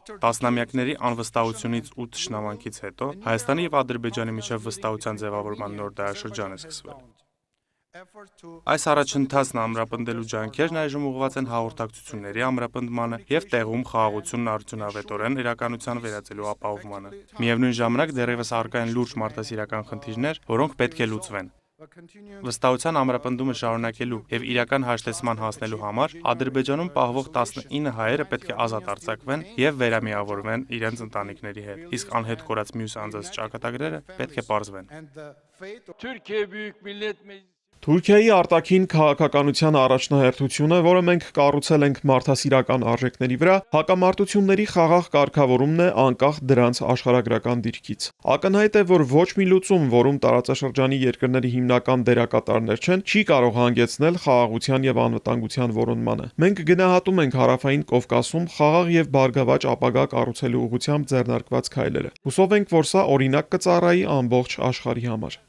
Տասնամյակների անվստահությունից ու թշնամանքից հետո Հայաստանի և Ադրբեջանի միջև վստահության ձևավորման նոր դարաշրջան է սկսվել։ Այս առաջընթացն ամրապնդելու ջանքերն այժմ ուղղված են հաղորդակցությունների ամրապնդմանը և տեղում խաղաղությունն արդյունավետորեն իրականության վերածելու ապահովմանը։ Միևնույն ժամանակ դեռևս առկա են լուրջ մարդասիրական խնդիրներ, որոնք պետք է լուծվեն։ Վստահության ամրապնդումը շարունակելու և իրական հաշտեցման հասնելու համար Ադրբեջանում պահվող 19 հայերը պետք է ազատ արձակվեն և վերամիավորվեն իրենց ընտանիքների հետ, իսկ անհետ կորած մյուս անձանց ճակատագրերը պետք է պարզվեն։ Թուրքիայի արտաքին քաղաքականության առաջնահերթությունը, որը մենք կառուցել ենք մարդասիրական արժեքների վրա, հակամարտությունների խաղաղ կարգավորումն է անկախ դրանց աշխարհագրական դիրքից։ Ակնհայտ է, որ ոչ մի լուծում, որում տարածաշրջանի երկրների հիմնական դերակատարներ չեն, չի կարող հանգեցնել խաղաղության և անվտանգության որոնմանը։ Մենք գնահատում ենք Հարավային Կովկասում խաղաղ և բարգավաճ ապագա կառուցելու ուղղությամբ ձեռնարկված քայլերը։ Հուսով ենք, որ սա օրինակ կծառայի ամբողջ աշխարհի համար։